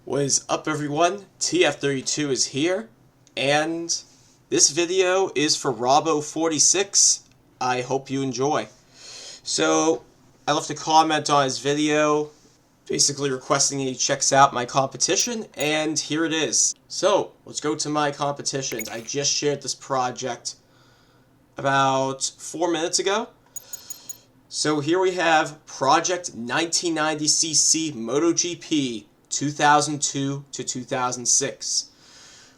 What is up, everyone? TF32 is here, and this video is for ROBO46. I hope you enjoy. So, I left a comment on his video, basically requesting he checks out my competition, and here it is. So, let's go to my competitions. I just shared this project about 4 minutes ago. So here we have Project 1990cc MotoGP 2002 to 2006.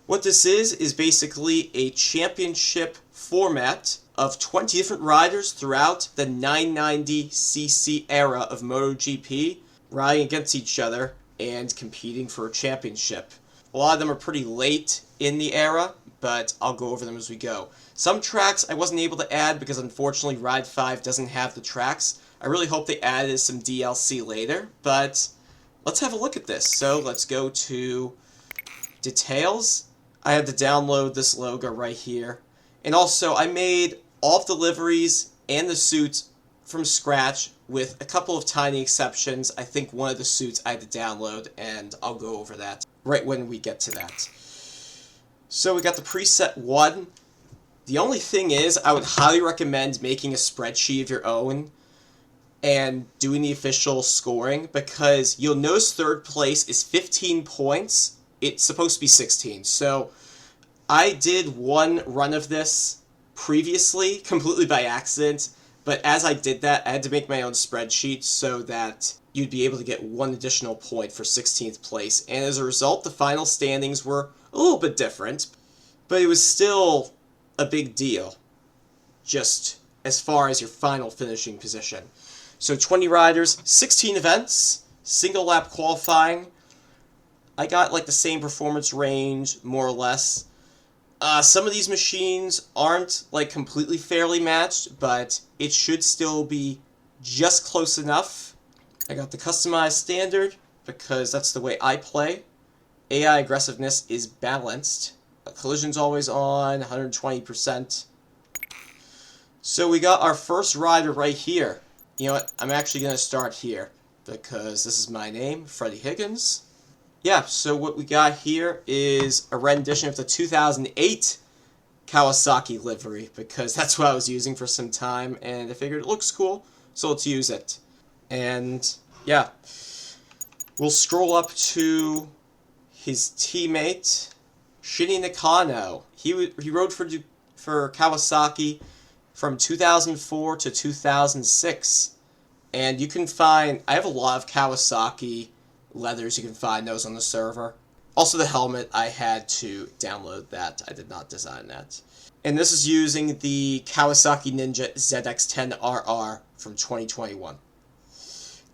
What this is basically a championship format of 20 different riders throughout the 990cc era of MotoGP, riding against each other and competing for a championship. A lot of them are pretty late in the era, but I'll go over them as we go. Some tracks I wasn't able to add because unfortunately Ride 5 doesn't have the tracks. I really hope they added some DLC later, but let's have a look at this. So let's go to details. I had to download this logo right here. And also I made all of the liveries and the suits from scratch with a couple of tiny exceptions. I think one of the suits I had to download, and I'll go over that right when we get to that. So we got the preset 1. The only thing is, I would highly recommend making a spreadsheet of your own and doing the official scoring, because you'll notice third place is 15 points. It's supposed to be 16. So I did one run of this previously, completely by accident, but as I did that, I had to make my own spreadsheet so that you'd be able to get one additional point for 16th place. And as a result, the final standings were a little bit different, but it was still a big deal, just as far as your final finishing position. So 20 riders, 16 events, single lap qualifying. I got like the same performance range, more or less. Some of these machines aren't like completely fairly matched, but it should still be just close enough. I got the customized standard because that's the way I play. AI aggressiveness is balanced. Collision's always on, 120%. So we got our first rider right here. You know what, I'm actually going to start here because this is my name, Freddie Higgins. Yeah, so what we got here is a rendition of the 2008 Kawasaki livery, because that's what I was using for some time, and I figured it looks cool, so let's use it. And yeah, we'll scroll up to his teammate, Shinny Nakano. He rode for Kawasaki from 2004 to 2006. And you can find, I have a lot of Kawasaki leathers, you can find those on the server. Also the helmet, I had to download that. I did not design that. And this is using the Kawasaki Ninja ZX-10RR from 2021.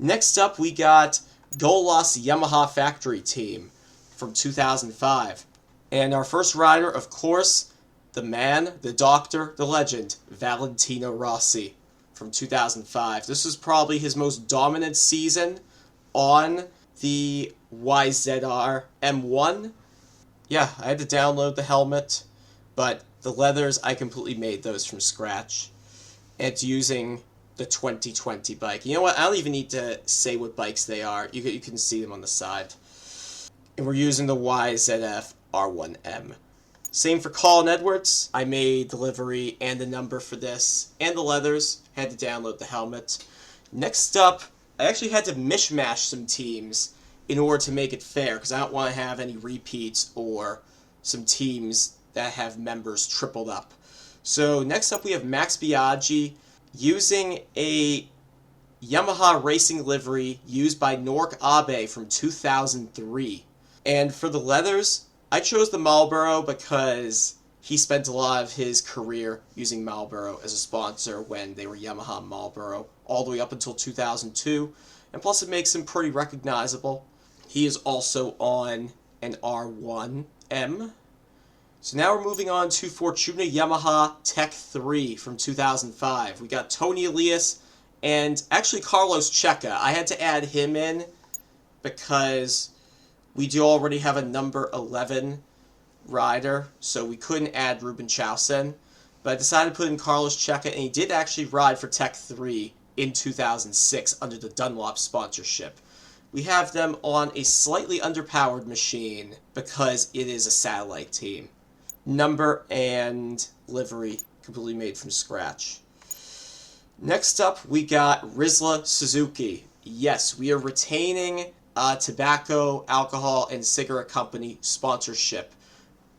Next up we got Golas Yamaha Factory Team from 2005. And our first rider, of course, the man, the doctor, the legend, Valentino Rossi from 2005. This was probably his most dominant season on the YZR M1. Yeah, I had to download the helmet, but the leathers, I completely made those from scratch. And it's using the 2020 bike. You know what, I don't even need to say what bikes they are. You can see them on the side. And we're using the YZF R1M. Same for Colin Edwards. I made the livery and the number for this, and the leathers. Had to download the helmet. Next up, I actually had to mishmash some teams in order to make it fair, because I don't want to have any repeats or some teams that have members tripled up. So next up we have Max Biaggi using a Yamaha racing livery used by Nork Abe from 2003. And for the leathers, I chose the Marlboro because he spent a lot of his career using Marlboro as a sponsor when they were Yamaha Marlboro, all the way up until 2002, and plus it makes him pretty recognizable. He is also on an R1M. So now we're moving on to Fortuna Yamaha Tech 3 from 2005. We got Tony Elias and actually Carlos Checa. I had to add him in because we do already have a number 11 rider, so we couldn't add Ruben Chausen. But I decided to put in Carlos Checa, and he did actually ride for Tech 3 in 2006 under the Dunlop sponsorship. we have them on a slightly underpowered machine because it is a satellite team. Number and livery completely made from scratch. Next up, we got Rizla Suzuki. Yes, we are retaining tobacco, alcohol, and cigarette company sponsorship.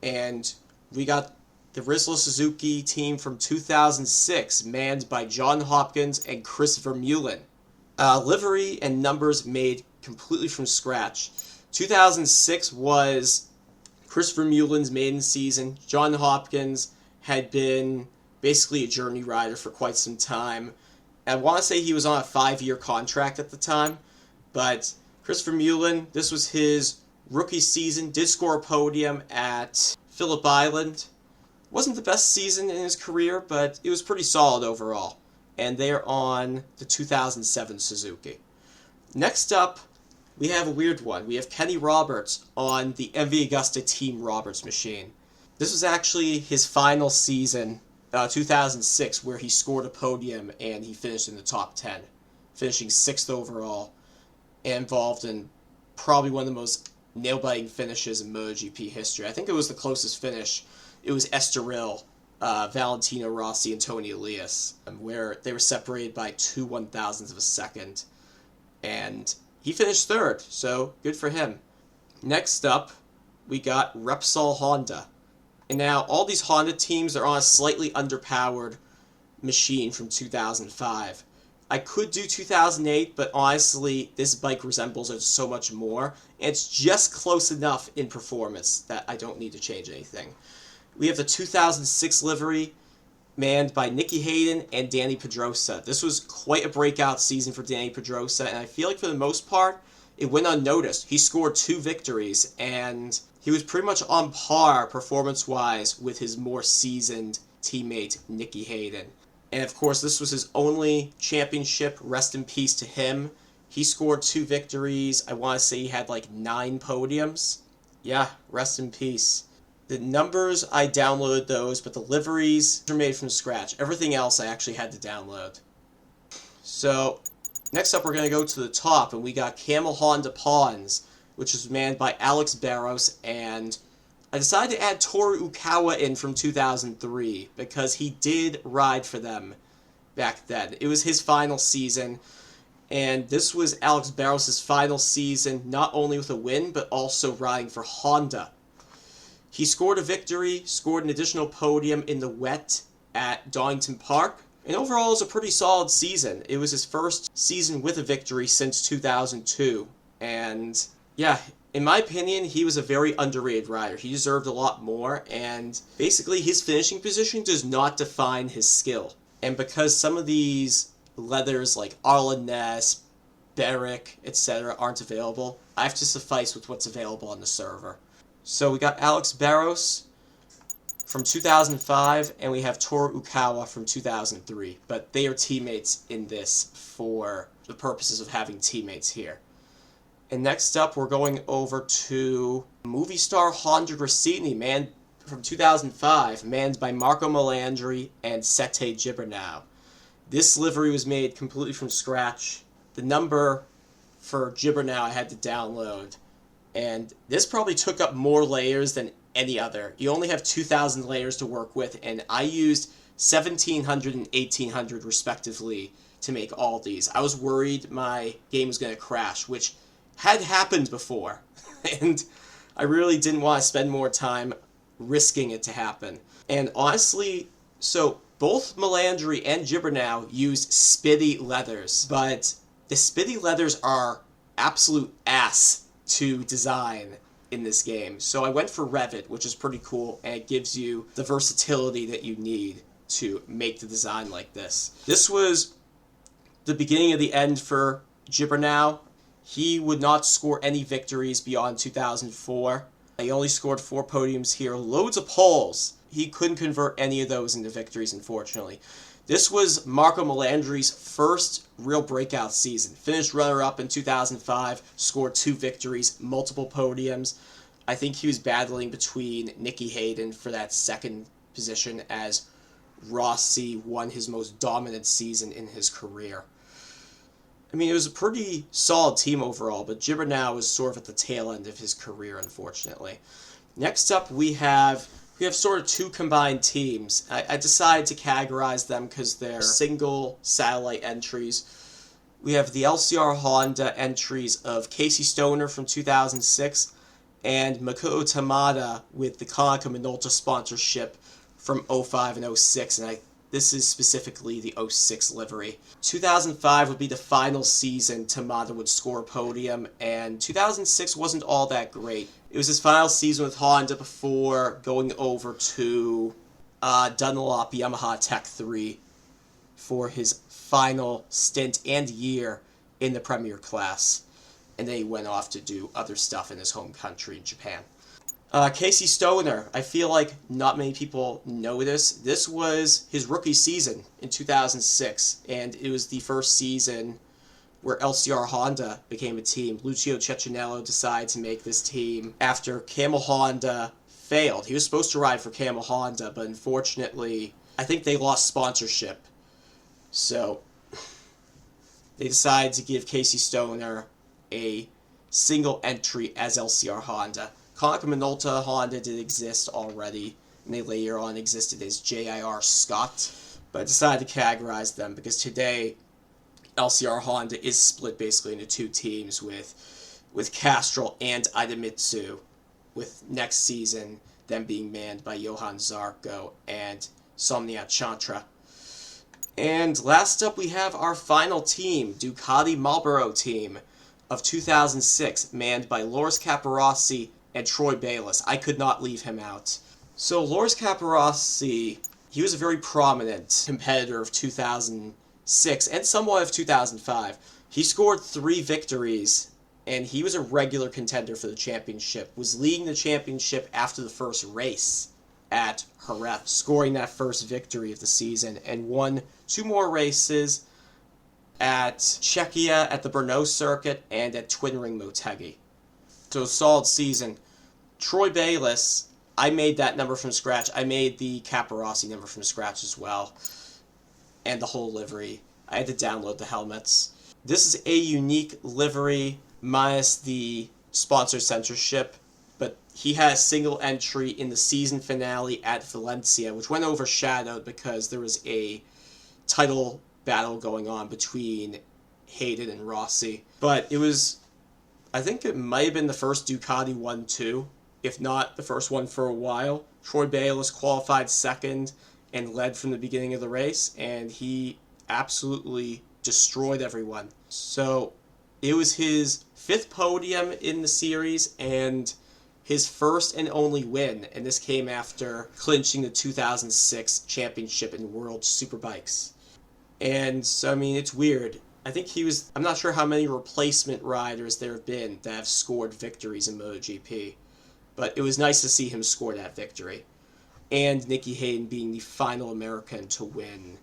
And we got the Rizla Suzuki team from 2006, manned by John Hopkins and Chris Vermeulen. Livery and numbers made completely from scratch. 2006 was Chris Vermeulen's maiden season. John Hopkins had been basically a journey rider for quite some time. I want to say he was on a 5-year contract at the time, but Chris Vermeulen, this was his rookie season, did score a podium at Phillip Island. Wasn't the best season in his career, but it was pretty solid overall. And they're on the 2007 Suzuki. Next up, we have a weird one. We have Kenny Roberts on the MV Agusta Team Roberts machine. This was actually his final season, 2006, where he scored a podium and he finished in the top 10, finishing 6th overall, and involved in probably one of the most nail-biting finishes in MotoGP history. I think it was the closest finish. It was Estoril, Valentino Rossi, and Tony Elias, where they were separated by 2 1,000ths of a second. And he finished 3rd, so good for him. Next up, we got Repsol Honda. And now, all these Honda teams are on a slightly underpowered machine from 2005. I could do 2008, but honestly, this bike resembles it so much more. And it's just close enough in performance that I don't need to change anything. We have the 2006 livery, manned by Nicky Hayden and Danny Pedrosa. This was quite a breakout season for Danny Pedrosa, and I feel like for the most part, it went unnoticed. He scored 2 victories, and he was pretty much on par performance-wise with his more seasoned teammate, Nicky Hayden. And of course, this was his only championship. Rest in peace to him. He scored 2 victories. I want to say he had like 9 podiums. Yeah, rest in peace. The numbers, I downloaded those, but the liveries are made from scratch. Everything else I actually had to download. So, next up we're going to go to the top, and we got Camel Honda Pawns, which was manned by Alex Barros, and I decided to add Toru Ukawa in from 2003, because he did ride for them back then. It was his final season, and this was Alex Barros' final season, not only with a win, but also riding for Honda. He scored a victory, scored an additional podium in the wet at Donington Park, and overall it was a pretty solid season. It was his first season with a victory since 2002, and yeah, in my opinion, he was a very underrated rider. He deserved a lot more, and basically his finishing position does not define his skill. And because some of these leathers like Arlen Ness, Barrick, etc. aren't available, I have to suffice with what's available on the server. So we got Alex Barros from 2005, and we have Toru Ukawa from 2003. But they are teammates in this for the purposes of having teammates here. And next up, we're going over to movie star Honda Gresini, manned from 2005, manned by Marco Melandri and Sete Gibernau. This livery was made completely from scratch. The number for Gibernau I had to download. And this probably took up more layers than any other. You only have 2,000 layers to work with, and I used 1,700 and 1,800 respectively to make all these. I was worried my game was going to crash, which had happened before, and I really didn't want to spend more time risking it to happen. And honestly, so both Melandri and Gibernau used Spitty leathers, but the Spitty leathers are absolute ass to design in this game. So I went for Revit, which is pretty cool, and it gives you the versatility that you need to make the design like this. This was the beginning of the end for Gibernau. He would not score any victories beyond 2004. He only scored 4 podiums here, loads of poles. He couldn't convert any of those into victories, unfortunately. This was Marco Melandri's first real breakout season. Finished runner-up in 2005, scored 2 victories, multiple podiums. I think he was battling between Nicky Hayden for that second position as Rossi won his most dominant season in his career. I mean, it was a pretty solid team overall, but Gibernau was sort of at the tail end of his career, unfortunately. Next up, we have sort of two combined teams. I decided to categorize them because they're single satellite entries. We have the LCR Honda entries of Casey Stoner from 2006 and Makoto Tamada with the Konica Minolta sponsorship from 05 and 06, and this is specifically the 06 livery. 2005 would be the final season Tamada would score a podium, and 2006 wasn't all that great. It was his final season with Honda before going over to Dunlop Yamaha Tech 3 for his final stint and year in the Premier class. And then he went off to do other stuff in his home country, Japan. Casey Stoner, I feel like not many people know this. This was his rookie season in 2006, and it was the first season where LCR Honda became a team. Lucio Cecchinello decided to make this team after Camel Honda failed. He was supposed to ride for Camel Honda, but unfortunately, I think they lost sponsorship. So, they decided to give Casey Stoner a single entry as LCR Honda. Konica Minolta Honda did exist already, and they later on existed as JIR Scott, but I decided to categorize them because today LCR Honda is split basically into two teams with Castrol and Idemitsu, with next season them being manned by Johan Zarco and Somniat Chantra. And last up we have our final team, Ducati Marlboro team of 2006, manned by Loris Capirossi and Troy Bayliss. I could not leave him out. So Loris Capirossi, he was a very prominent competitor of 2006 and somewhat of 2005. He scored 3 victories, and he was a regular contender for the championship, was leading the championship after the first race at Jerez, scoring that first victory of the season, and won 2 more races at Czechia, at the Brno circuit, and at Twin Ring Motegi. So a solid season. Troy Bayliss, I made that number from scratch. I made the Capirossi number from scratch as well, and the whole livery. I had to download the helmets. This is a unique livery minus the sponsor censorship, but he had a single entry in the season finale at Valencia, which went overshadowed because there was a title battle going on between Hayden and Rossi. But it was, I think it might have been the first Ducati 1-2, if not the first one for a while. Troy Bayliss qualified second and led from the beginning of the race, and he absolutely destroyed everyone. So it was his 5th podium in the series and his first and only win, and this came after clinching the 2006 championship in World Superbikes. And so, I mean, it's weird. I think he was, I'm not sure how many replacement riders there have been that have scored victories in MotoGP, but it was nice to see him score that victory. And Nicky Hayden being the final American to win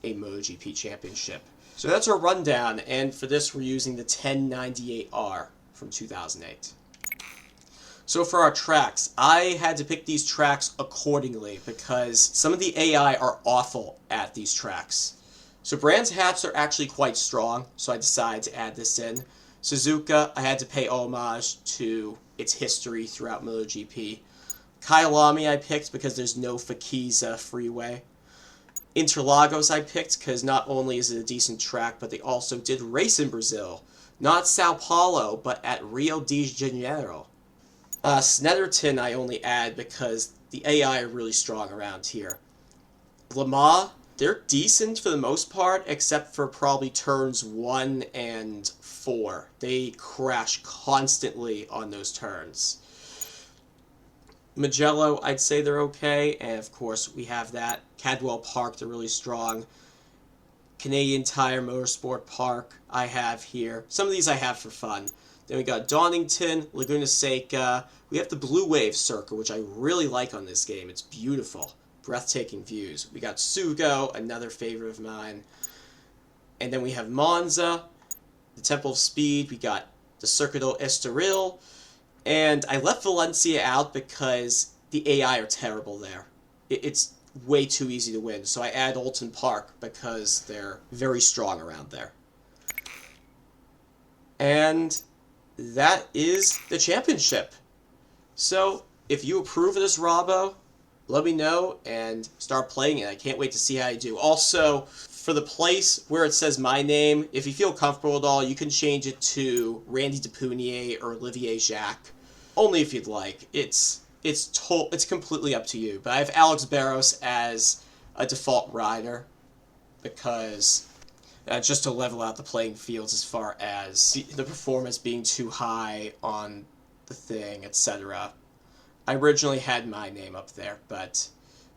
a MotoGP championship. So that's our rundown, and for this we're using the 1098R from 2008. So for our tracks, I had to pick these tracks accordingly because some of the AI are awful at these tracks. So Brands Hatch are actually quite strong, so I decided to add this in. Suzuka, I had to pay homage to its history throughout MotoGP. Kyalami I picked because there's no Fakiza freeway. Interlagos I picked because not only is it a decent track, but they also did race in Brazil. Not Sao Paulo, but at Rio de Janeiro. Snetterton I only add because the AI are really strong around here. Le Mans, they're decent for the most part, except for probably turns 1 and 4. They crash constantly on those turns. Mugello, I'd say they're okay, and of course we have that. Cadwell Park, they're really strong. Canadian Tire Motorsport Park, I have here. Some of these I have for fun. Then we got Donington, Laguna Seca. We have the Blue Wave Circuit, which I really like on this game. It's beautiful. Breathtaking views. We got Sugo, another favorite of mine. And then we have Monza, the Temple of Speed. We got the Circuito Estoril. And I left Valencia out because the AI are terrible there. It's way too easy to win. So I add Alton Park because they're very strong around there. And that is the championship. So, if you approve of this Robo, let me know and start playing it. I can't wait to see how you do. Also, for the place where it says my name, if you feel comfortable at all, you can change it to Randy Depunier or Olivier Jacques. Only if you'd like. It's completely up to you. But I have Alex Barros as a default rider because just to level out the playing fields as far as the performance being too high on the thing, etc. I originally had my name up there, but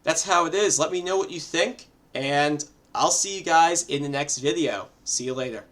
that's how it is. Let me know what you think, and I'll see you guys in the next video. See you later.